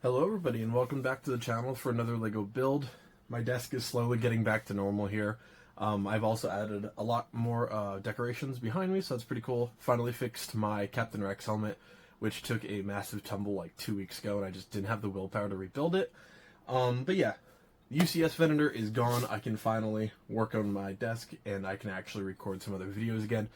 Hello everybody and welcome back to the channel for another LEGO build. My desk is slowly getting back to normal here. I've also added a lot more decorations behind me, so that's pretty cool. Finally fixed my Captain Rex helmet, which took a massive tumble like 2 weeks ago and I just didn't have the willpower to rebuild it. But yeah, UCS Venator is gone. I can finally work on my desk and I can actually record some other videos again.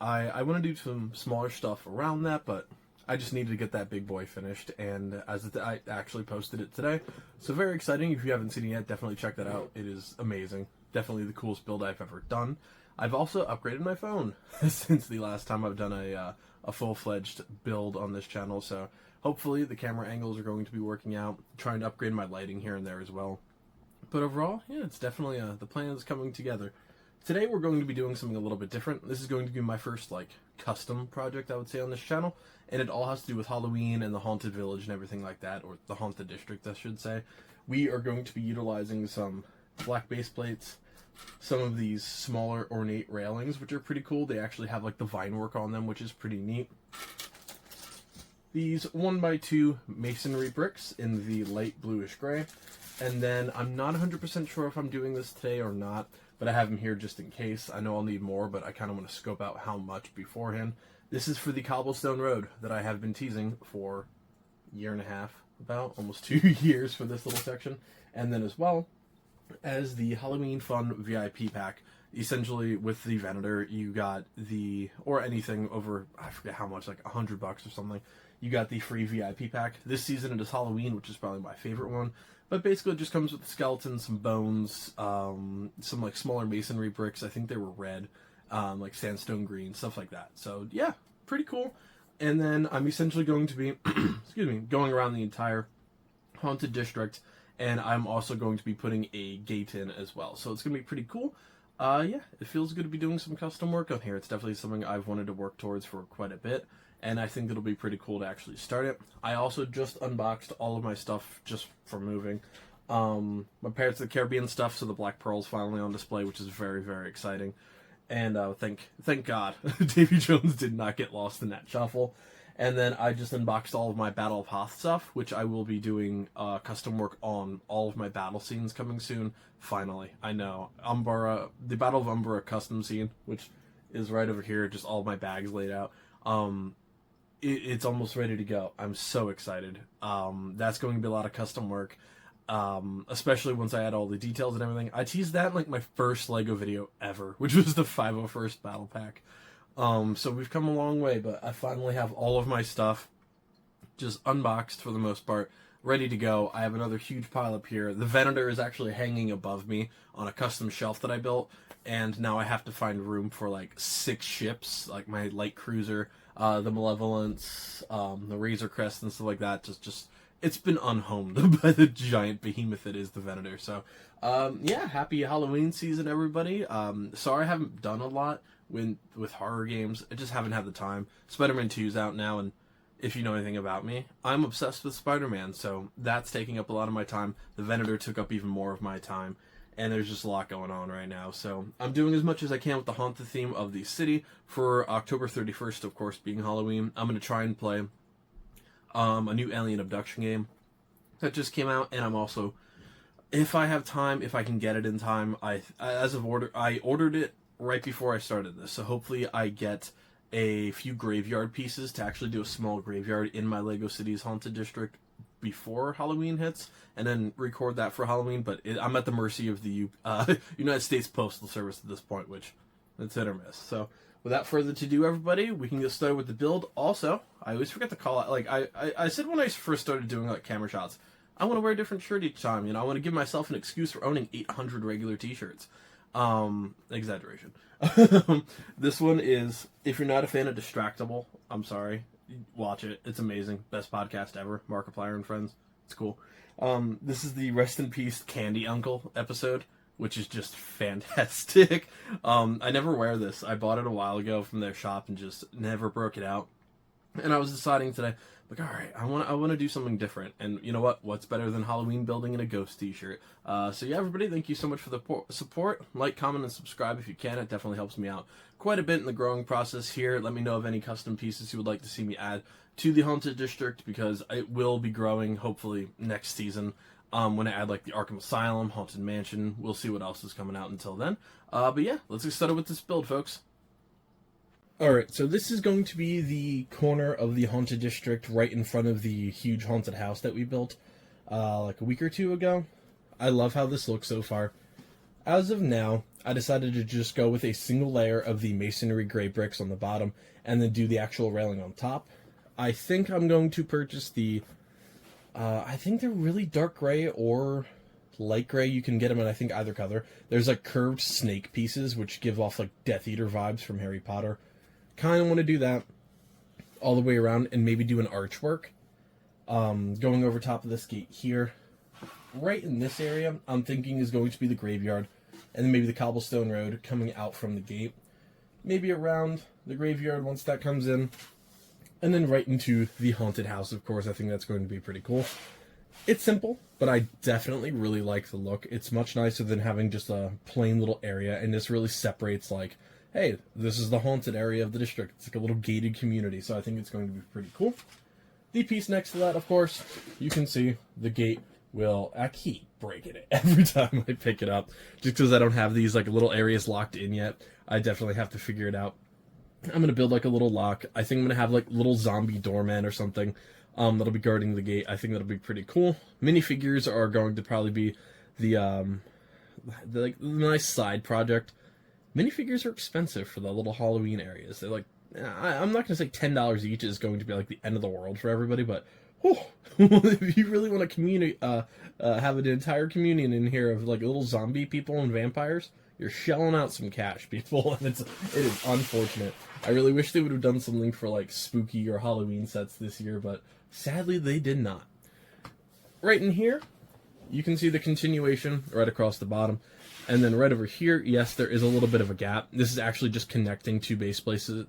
I want to do some smaller stuff around that, but I just needed to get that big boy finished, and I actually posted it today. So very exciting. If you haven't seen it yet, definitely check that out. It is amazing. Definitely the coolest build I've ever done. I've also upgraded my phone since the last time I've done a full-fledged build on this channel, so hopefully the camera angles are going to be working out. I'm trying to upgrade my lighting here and there as well. But overall, yeah, it's definitely the plan is coming together. Today we're going to be doing something a little bit different. This is going to be my first custom project, I would say, on this channel, and it all has to do with Halloween and the Haunted Village and everything like that, or the Haunted District, I should say. We are going to be utilizing some black base plates, some of these smaller ornate railings, which are pretty cool. They actually have the vine work on them, which is pretty neat. These 1x2 masonry bricks in the light bluish gray, and then I'm not 100% sure if I'm doing this today or not, but I have them here just in case. I know I'll need more, but I kind of want to scope out how much beforehand. This is for the cobblestone road that I have been teasing for a year and a half, about almost 2 years for this little section. And then as well as the Halloween Fun VIP pack. Essentially with the Venator, you got or anything over, I forget how much, like $100 or something. You got the free VIP pack. This season it is Halloween, which is probably my favorite one. But basically it just comes with the skeleton, some bones, some smaller masonry bricks. I think they were red, like sandstone green, stuff like that. So yeah, pretty cool. And then I'm essentially going to be, excuse me, going around the entire Haunted District, and I'm also going to be putting a gate in as well. So it's going to be pretty cool. Yeah, it feels good to be doing some custom work on here. It's definitely something I've wanted to work towards for quite a bit, and I think it'll be pretty cool to actually start it. I also just unboxed all of my stuff just for moving. My Pirates of the Caribbean stuff, so the Black Pearl's finally on display, which is very, very exciting. And thank God Davy Jones did not get lost in that shuffle. And then I just unboxed all of my Battle of Hoth stuff, which I will be doing custom work on all of my battle scenes coming soon. Finally, I know. The Battle of Umbra custom scene, which is right over here, just all of my bags laid out. It's almost ready to go. I'm so excited. That's going to be a lot of custom work, especially once I add all the details and everything. I teased that in my first LEGO video ever, which was the 501st Battle Pack. So we've come a long way, but I finally have all of my stuff just unboxed for the most part, ready to go. I have another huge pile up here. The Venator is actually hanging above me on a custom shelf that I built, and now I have to find room for 6 ships, like my light cruiser, the Malevolence, the Razor Crest and stuff like that. Just it's been unhomed by the giant behemoth that is the Venator. So, yeah, happy Halloween season, everybody. Sorry I haven't done a lot with horror games. I just haven't had the time. Spider-Man 2 is out now, and if you know anything about me, I'm obsessed with Spider-Man, so that's taking up a lot of my time. The Venator took up even more of my time, and there's just a lot going on right now. So I'm doing as much as I can with the haunted theme of the city. For October 31st, of course, being Halloween, I'm going to try and play a new alien abduction game that just came out, and I'm also, if I have time, if I can get it in time, I ordered it right before I started this, so hopefully I get a few graveyard pieces to actually do a small graveyard in my LEGO Cities Haunted District before Halloween hits, and then record that for Halloween. But I'm at the mercy of the United States Postal Service at this point, which it's hit or miss. So without further ado, everybody, we can get started with the build. Also, I always forget to call out, I said when I first started doing camera shots, I want to wear a different shirt each time. I want to give myself an excuse for owning 800 regular t-shirts. Exaggeration. This one is, if you're not a fan of Distractable, I'm sorry. Watch it. It's amazing. Best podcast ever. Markiplier and Friends. It's cool. This is the Rest in Peace Candy Uncle episode, which is just fantastic. I never wear this. I bought it a while ago from their shop and just never broke it out. And I was deciding today, like, all right, I want to do something different. And you know what? What's better than Halloween building in a ghost t-shirt? So yeah, everybody, thank you so much for the support. Like, comment, and subscribe if you can. It definitely helps me out quite a bit in the growing process here. Let me know of any custom pieces you would like to see me add to the Haunted District, because it will be growing, hopefully, next season. When I add, like, the Arkham Asylum, Haunted Mansion. We'll see what else is coming out until then. But yeah, let's get started with this build, folks. Alright, so this is going to be the corner of the Haunted District right in front of the huge haunted house that we built like a week or two ago. I love how this looks so far. As of now, I decided to just go with a single layer of the masonry gray bricks on the bottom and then do the actual railing on top. I think I'm going to purchase the, I think they're really dark gray or light gray. You can get them in, I think, either color. There's like curved snake pieces which give off like Death Eater vibes from Harry Potter. Kind of want to do that all the way around and maybe do an archwork going over top of this gate here. Right in this area, I'm thinking is going to be the graveyard, and then maybe the cobblestone road coming out from the gate. Maybe around the graveyard once that comes in, and then right into the haunted house, of course. I think that's going to be pretty cool. It's simple, but I definitely really like the look. It's much nicer than having just a plain little area, and this really separates, like, hey, this is the haunted area of the district. It's like a little gated community, so I think it's going to be pretty cool. The piece next to that, of course, you can see the gate will... I keep breaking it every time I pick it up, just because I don't have these like little areas locked in yet. I definitely have to figure it out. I'm going to build like a little lock. I think I'm going to have like little zombie doorman or something that'll be guarding the gate. I think that'll be pretty cool. Minifigures are going to probably be the nice side project. Minifigures are expensive for the little Halloween areas. They're like, I'm not going to say $10 each is going to be like the end of the world for everybody, but if you really want to have an entire communion in here of like little zombie people and vampires, you're shelling out some cash, people, and it is unfortunate. I really wish they would have done something for like spooky or Halloween sets this year, but sadly they did not. Right in here, you can see the continuation right across the bottom. And then right over here, yes, there is a little bit of a gap. This is actually just connecting two base places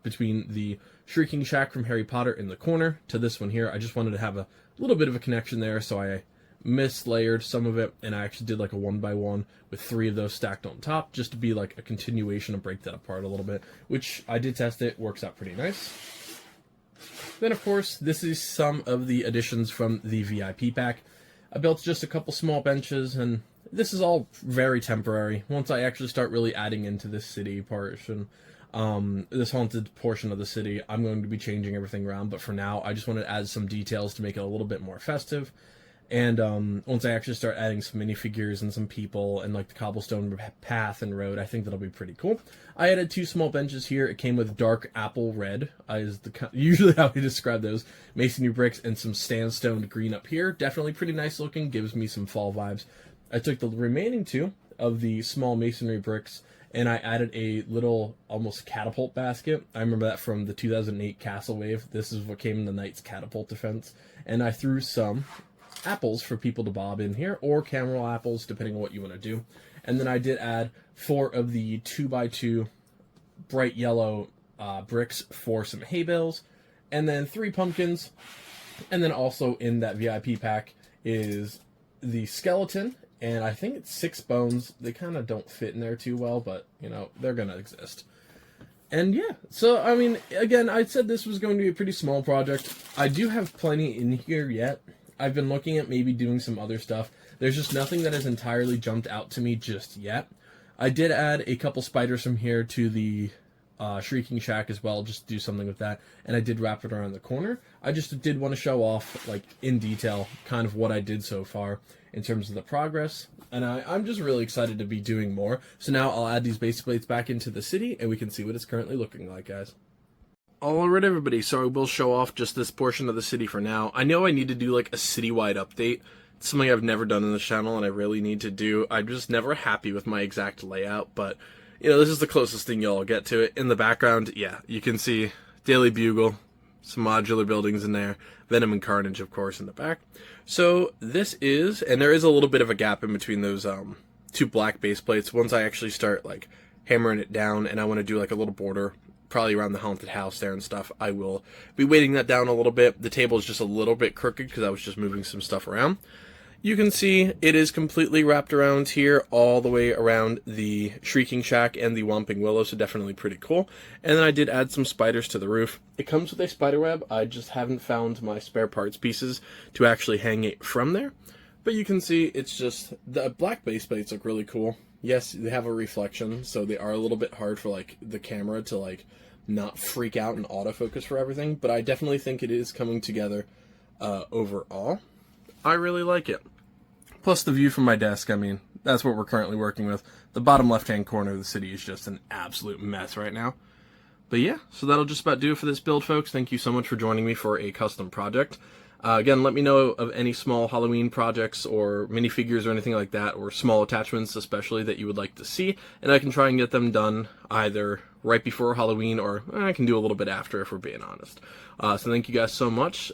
between the Shrieking Shack from Harry Potter in the corner to this one here. I just wanted to have a little bit of a connection there, so I mislayered some of it, and I actually did like a 1x1 with 3 of those stacked on top, just to be like a continuation and break that apart a little bit, which I did test it, works out pretty nice. Then, of course, this is some of the additions from the VIP pack. I built just a couple small benches, and this is all very temporary. Once I actually start really adding into this city portion, this haunted portion of the city, I'm going to be changing everything around. But for now, I just want to add some details to make it a little bit more festive. And once I actually start adding some minifigures and some people and like the cobblestone path and road, I think that'll be pretty cool. I added 2 small benches here. It came with dark apple red, is usually how we describe those. Masonry bricks and some sandstone green up here. Definitely pretty nice looking, gives me some fall vibes. I took the remaining 2 of the small masonry bricks and I added a little almost catapult basket. I remember that from the 2008 Castle Wave. This is what came in the Knight's catapult defense. And I threw some apples for people to bob in here, or caramel apples, depending on what you want to do. And then I did add 4 of the 2x2 bright yellow bricks for some hay bales, and then 3 pumpkins. And then also in that VIP pack is the skeleton, and I think it's 6 bones. They kind of don't fit in there too well, but, you know, they're going to exist. And yeah, so, I mean, again, I said this was going to be a pretty small project. I do have plenty in here yet. I've been looking at maybe doing some other stuff. There's just nothing that has entirely jumped out to me just yet. I did add a couple spiders from here to the Shrieking Shack as well, just to do something with that. And I did wrap it around the corner. I just did want to show off, like, in detail, kind of what I did so far in terms of the progress. And I'm just really excited to be doing more. So now I'll add these base plates back into the city, and we can see what it's currently looking like, guys. Alright, everybody, so I will show off just this portion of the city for now. I know I need to do like a citywide update. It's something I've never done in this channel and I really need to do. I'm just never happy with my exact layout, but, you know, this is the closest thing y'all get to it. In the background, yeah, you can see Daily Bugle, some modular buildings in there, Venom and Carnage, of course, in the back. So this is, and there is a little bit of a gap in between those 2 black base plates. Once I actually start like hammering it down and I want to do like a little border probably around the haunted house there and stuff, I will be weighting that down a little bit. The table is just a little bit crooked because I was just moving some stuff around. You can see it is completely wrapped around here, all the way around the Shrieking Shack and the Whomping Willow, so definitely pretty cool. And then I did add some spiders to the roof. It comes with a spider web. I just haven't found my spare parts pieces to actually hang it from there. But you can see it's just, the black base plates look really cool. Yes, they have a reflection, so they are a little bit hard for like the camera to like not freak out and autofocus for everything, but I definitely think it is coming together overall. I really like it. Plus the view from my desk, I mean, that's what we're currently working with. The bottom left-hand corner of the city is just an absolute mess right now. But yeah, so that'll just about do it for this build, folks. Thank you so much for joining me for a custom project. Again, let me know of any small Halloween projects or minifigures or anything like that, or small attachments especially that you would like to see, and I can try and get them done either right before Halloween or I can do a little bit after if we're being honest. So thank you guys so much.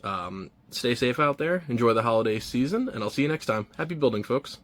Stay safe out there, enjoy the holiday season, and I'll see you next time. Happy building, folks.